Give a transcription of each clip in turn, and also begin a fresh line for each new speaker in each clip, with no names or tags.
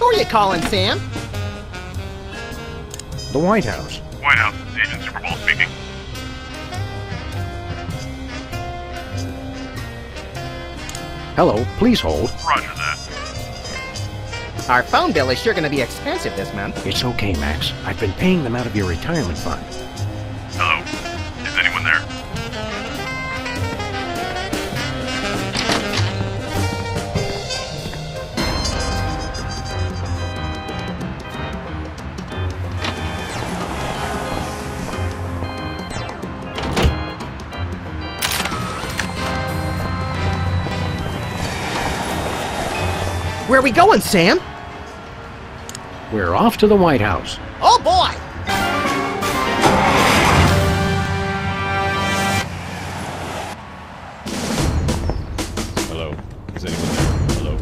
Who are you calling, Sam?
The White House.
White House, Agent Super Bowl speaking.
Hello, please hold.
Roger that.
Our phone bill is sure going to be expensive this month.
It's okay, Max. I've been paying them out of your retirement fund.
Hello? Is anyone there?
Where are we going, Sam?
We're off to the White House.
Oh, boy!
Hello? Is anyone there? Hello?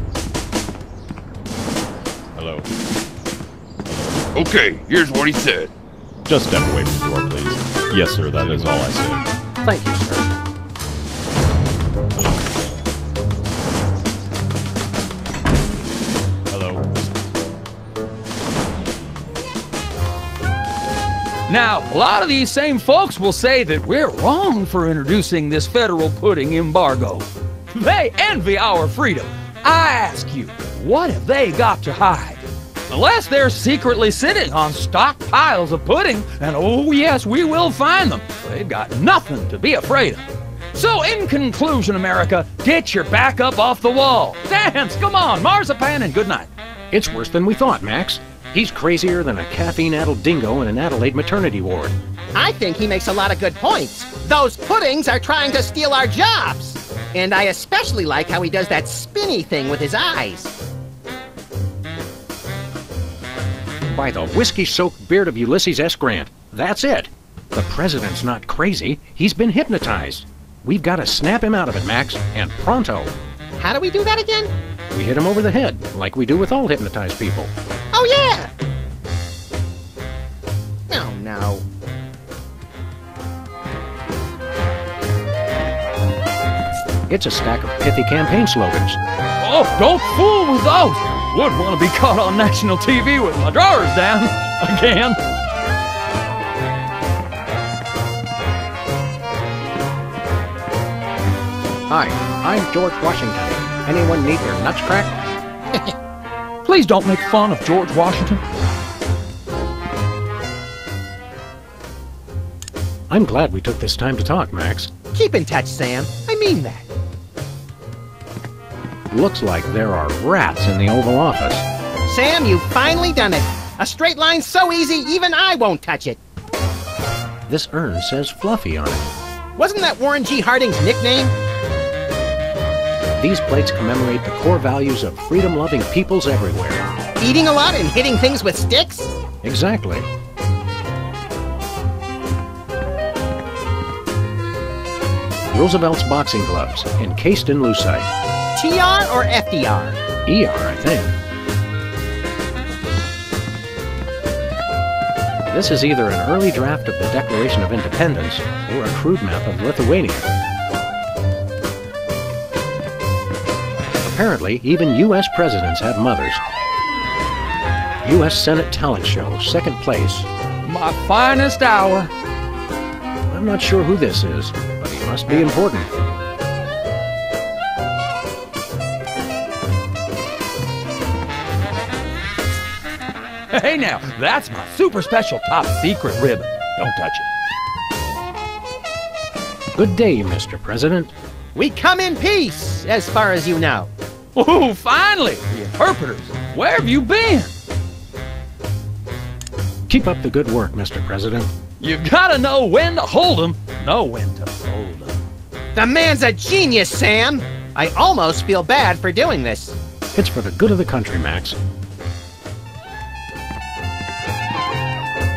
Hello? Hello?
Okay, here's what he said.
Just step away from the door, please. Yes, sir, that is all I said.
Thank you, sir.
Hello?
Now, a lot of these same folks will say that we're wrong for introducing this federal pudding embargo. They envy our freedom. I ask you, what have they got to hide? Unless they're secretly sitting on stockpiles of pudding, and oh yes, we will find them. They've got nothing to be afraid of. So in conclusion, America, get your back up off the wall. Dance, come on, marzipan, and good night.
It's worse than we thought, Max. He's crazier than a caffeine-addled dingo in an Adelaide maternity ward.
I think he makes a lot of good points. Those puddings are trying to steal our jobs. And I especially like how he does that spinny thing with his eyes.
By the whiskey-soaked beard of Ulysses S. Grant. That's it. The president's not crazy. He's been hypnotized. We've got to snap him out of it, Max, and pronto.
How do we do that again?
We hit him over the head, like we do with all hypnotized people.
Oh, yeah! Oh, no.
It's a stack of pithy campaign slogans.
Oh, don't fool with those! Wouldn't want to be caught on national TV with my drawers down again.
Hi, I'm George Washington. Anyone need their nuts cracked?
Please don't make fun of George Washington.
I'm glad we took this time to talk, Max.
Keep in touch, Sam. I mean that.
Looks like there are rats in the Oval Office.
Sam, you've finally done it. A straight line so easy, even I won't touch it.
This urn says Fluffy on it.
Wasn't that Warren G. Harding's nickname?
These plates commemorate the core values of freedom-loving peoples everywhere.
Eating a lot and hitting things with sticks?
Exactly. Roosevelt's boxing gloves, encased in lucite.
TR or FDR?
ER, I think. This is either an early draft of the Declaration of Independence or a crude map of Lithuania. Apparently, even U.S. presidents have mothers. U.S. Senate talent show, second place.
My finest hour.
I'm not sure who this is, but he must be important.
Hey now, that's my super special top secret ribbon. Don't touch it.
Good day, Mr. President.
We come in peace, as far as you know.
Oh, finally! The interpreters. Where have you been?
Keep up the good work, Mr. President.
You've gotta know when to hold 'em, know when to fold 'em.
The man's a genius, Sam. I almost feel bad for doing this.
It's for the good of the country, Max.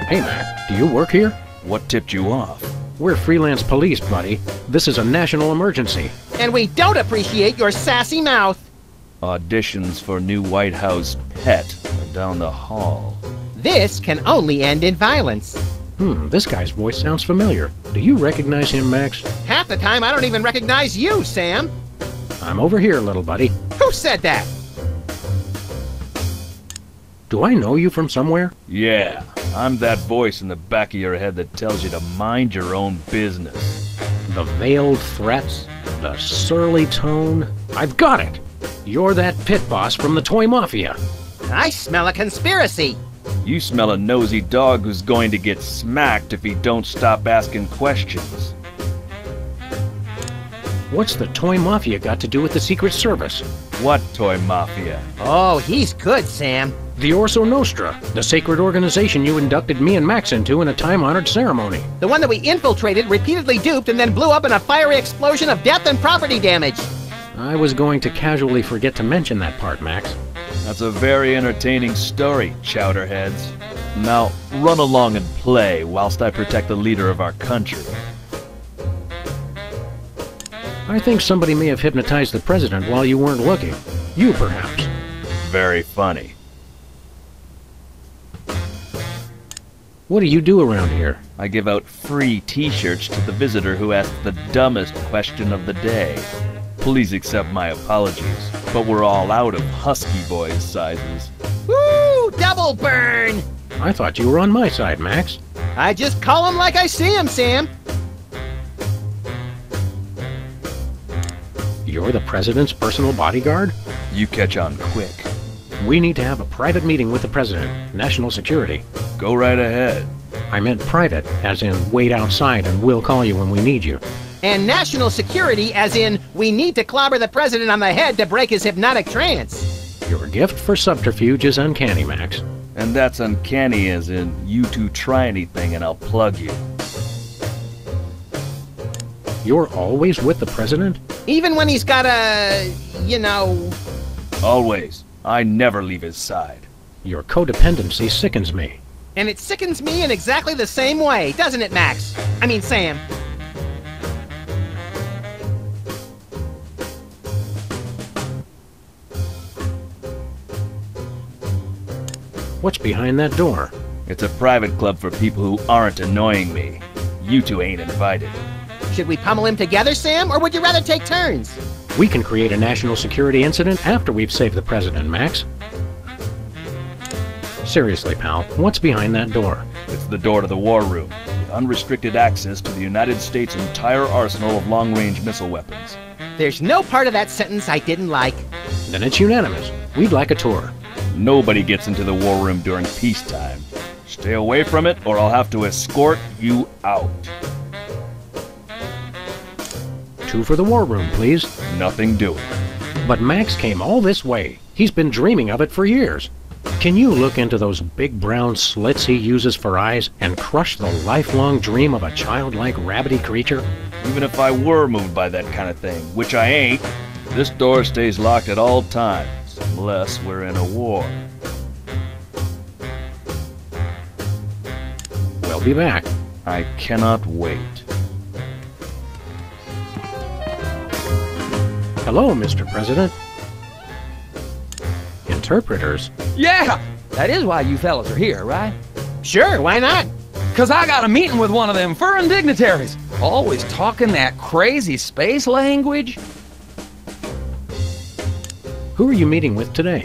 Hey, Mac, do you work here?
What tipped you off?
We're freelance police, buddy. This is a national emergency.
And we don't appreciate your sassy mouth.
Auditions for new White House pet are down the hall.
This can only end in violence.
This guy's voice sounds familiar. Do you recognize him, Max?
Half the time I don't even recognize you, Sam.
I'm over here, little buddy.
Who said that?
Do I know you from somewhere?
Yeah, I'm that voice in the back of your head that tells you to mind your own business.
The veiled threats, the surly tone. I've got it! You're that pit boss from the Toy Mafia.
I smell a conspiracy.
You smell a nosy dog who's going to get smacked if he don't stop asking questions.
What's the Toy Mafia got to do with the Secret Service?
What Toy Mafia?
Oh, he's good, Sam.
The Orso Nostra, the sacred organization you inducted me and Max into in a time-honored ceremony.
The one that we infiltrated, repeatedly duped, and then blew up in a fiery explosion of death and property damage.
I was going to casually forget to mention that part, Max.
That's a very entertaining story, chowderheads. Now, run along and play whilst I protect the leader of our country.
I think somebody may have hypnotized the president while you weren't looking. You, perhaps.
Very funny.
What do you do around here?
I give out free t-shirts to the visitor who asks the dumbest question of the day. Please accept my apologies, but we're all out of Husky Boys sizes.
Woo! Double burn!
I thought you were on my side, Max.
I just call him like I see him, Sam.
You're the president's personal bodyguard?
You catch on quick.
We need to have a private meeting with the president. National security.
Go right ahead.
I meant private, as in wait outside and we'll call you when we need you.
And national security, as in, we need to clobber the president on the head to break his hypnotic trance.
Your gift for subterfuge is uncanny, Max.
And that's uncanny as in, you two try anything and I'll plug you.
You're always with the president?
Even when he's got a, you know...
Always. I never leave his side.
Your codependency sickens me.
And it sickens me in exactly the same way, doesn't it, Max? I mean, Sam.
What's behind that door?
It's a private club for people who aren't annoying me. You two ain't invited.
Should we pummel him together, Sam, or would you rather take turns?
We can create a national security incident after we've saved the president, Max. Seriously, pal, what's behind that door?
It's the door to the war room, with unrestricted access to the United States' entire arsenal of long-range missile weapons.
There's no part of that sentence I didn't like.
Then it's unanimous. We'd like a tour.
Nobody gets into the war room during peacetime. Stay away from it, or I'll have to escort you out.
2 for the war room, please.
Nothing doing.
But Max came all this way. He's been dreaming of it for years. Can you look into those big brown slits he uses for eyes and crush the lifelong dream of a childlike rabbity creature?
Even if I were moved by that kind of thing, which I ain't, this door stays locked at all times, unless we're in a war.
We'll be back.
I cannot wait.
Hello, Mr. President. Interpreters?
Yeah, that is why you fellas are here, right?
Sure, why not?
'Cause I got a meeting with one of them foreign dignitaries. Always talking that crazy space language.
Who are you meeting with today?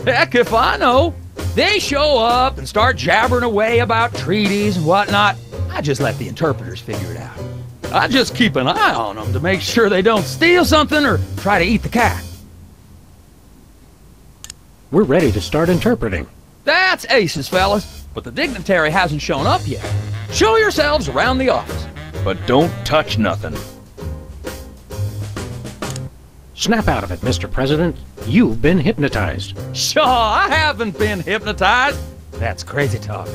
Heck if I know. They show up and start jabbering away about treaties and whatnot. I just let the interpreters figure it out. I just keep an eye on them to make sure they don't steal something or try to eat the cat.
We're ready to start interpreting.
That's aces, fellas. But the dignitary hasn't shown up yet. Show yourselves around the office.
But don't touch nothing.
Snap out of it, Mr. President. You've been hypnotized.
Sure, I haven't been hypnotized. That's crazy talk.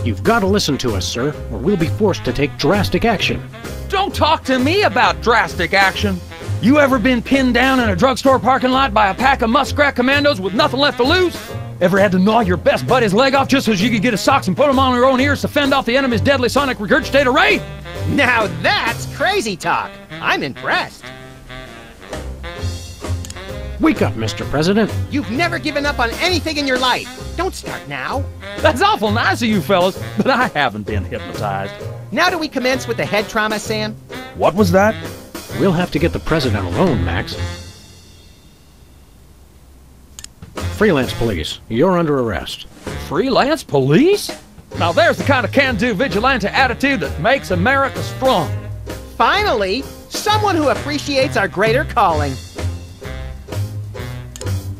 You've got to listen to us, sir, or we'll be forced to take drastic action.
Don't talk to me about drastic action. You ever been pinned down in a drugstore parking lot by a pack of muskrat commandos with nothing left to lose? Ever had to gnaw your best buddy's leg off just so you could get his socks and put them on your own ears to fend off the enemy's deadly sonic regurgitator ray?
Now that's crazy talk. I'm impressed.
Wake up, Mr. President.
You've never given up on anything in your life. Don't start now.
That's awful nice of you fellas, but I haven't been hypnotized.
Now do we commence with the head trauma, Sam?
What was that?
We'll have to get the president alone, Max. Freelance police, you're under arrest.
Freelance police? Now there's the kind of can-do vigilante attitude that makes America strong.
Finally, someone who appreciates our greater calling.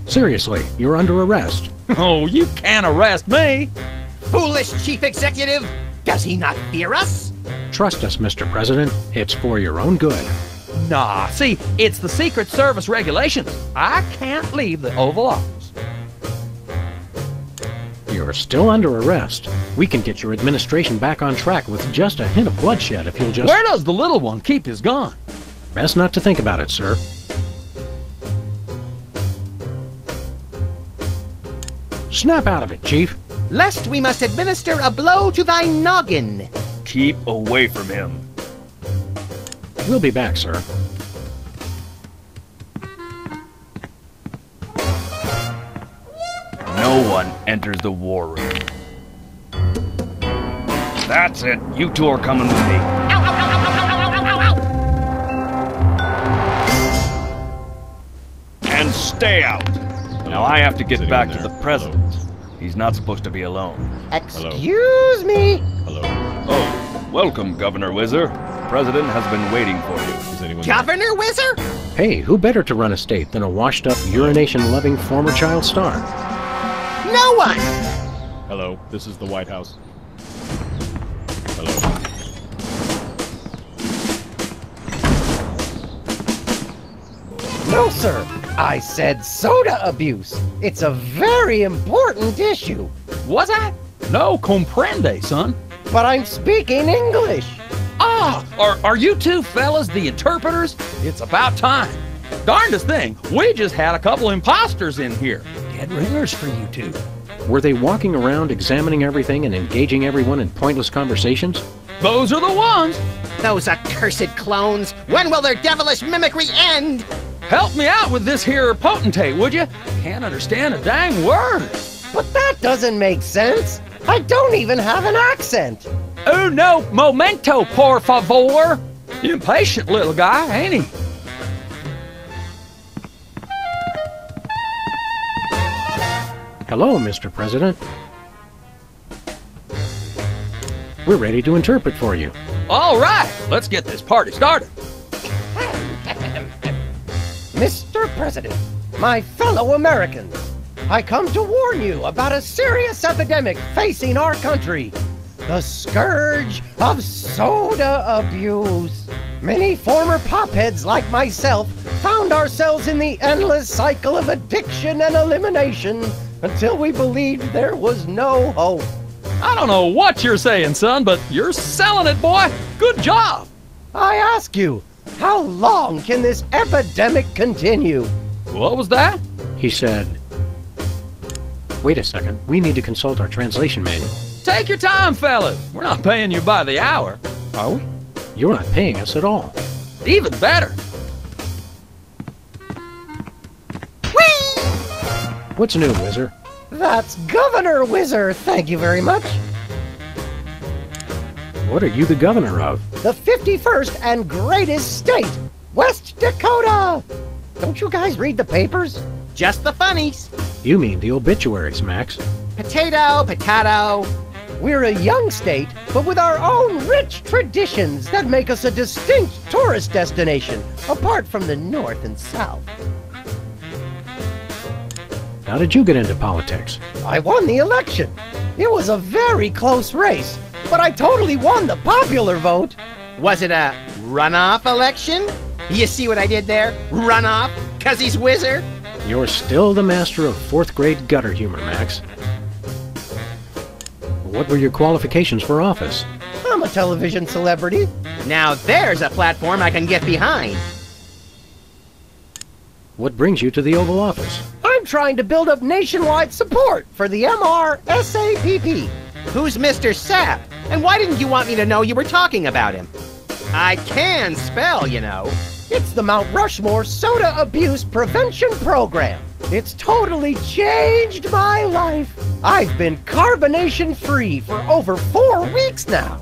Seriously, you're under arrest.
Oh, you can't arrest me.
Foolish chief executive! Does he not fear us?
Trust us, Mr. President. It's for your own good.
Nah, see, it's the Secret Service regulations. I can't leave the Oval Office.
You're still under arrest. We can get your administration back on track with just a hint of bloodshed if you'll just...
Where does the little one keep his gun?
Best not to think about it, sir. Snap out of it, Chief.
Lest we must administer a blow to thy noggin.
Keep away from him.
We'll be back, sir.
No one enters the war room. That's it. You two are coming with me. And stay out. Now I have to get back to the president. He's not supposed to be alone.
Excuse me.
Hello.
Oh, welcome, Governor Whizzer. The president has been waiting for you.
Is anyone
Governor Whizzer?
Hey, who better to run a state than a washed-up, urination-loving former child star?
No one!
Hello, this is the White House. Hello.
No, sir. I said soda abuse. It's a very important issue.
Was I? No comprende, son.
But I'm speaking English.
Ah, are you two fellas the interpreters? It's about time. Darndest thing, we just had a couple imposters in here. Dead ringers for you two.
Were they walking around examining everything and engaging everyone in pointless conversations?
Those are the ones.
Those accursed clones. When will their devilish mimicry end?
Help me out with this here potentate, would you? Can't understand a dang word.
But that doesn't make sense. I don't even have an accent.
Uno momento, por favor. Impatient little guy, ain't he?
Hello, Mr. President. We're ready to interpret for you.
All right, let's get this party started.
Mr. President, my fellow Americans, I come to warn you about a serious epidemic facing our country. The scourge of soda abuse. Many former popheads like myself found ourselves in the endless cycle of addiction and elimination until we believed there was no hope.
I don't know what you're saying, son, but you're selling it, boy. Good job.
I ask you, how long can this epidemic continue?
What was that?
He said, wait a second, we need to consult our translation manual.
Take your time, fellas. We're not paying you by the hour.
Are we? You're not paying us at all.
Even better.
Whee!
What's new, Whizzer?
That's Governor Whizzer, thank you very much.
What are you the governor of?
The 51st and greatest state, West Dakota. Don't you guys read the papers?
Just the funnies.
You mean the obituaries, Max.
Potato, potato.
We're a young state, but with our own rich traditions that make us a distinct tourist destination, apart from the North and South.
How did you get into politics?
I won the election. It was a very close race, but I totally won the popular vote.
Was it a runoff election? You see what I did there? Runoff? 'Cause he's Whizzer?
You're still the master of 4th grade gutter humor, Max. What were your qualifications for office?
I'm a television celebrity.
Now there's a platform I can get behind.
What brings you to the Oval Office?
I'm trying to build up nationwide support for the MRSAPP.
Who's Mr. Sapp? And why didn't you want me to know you were talking about him? I can spell, you know.
It's the Mount Rushmore Soda Abuse Prevention Program. It's totally changed my life. I've been carbonation free for over 4 weeks now.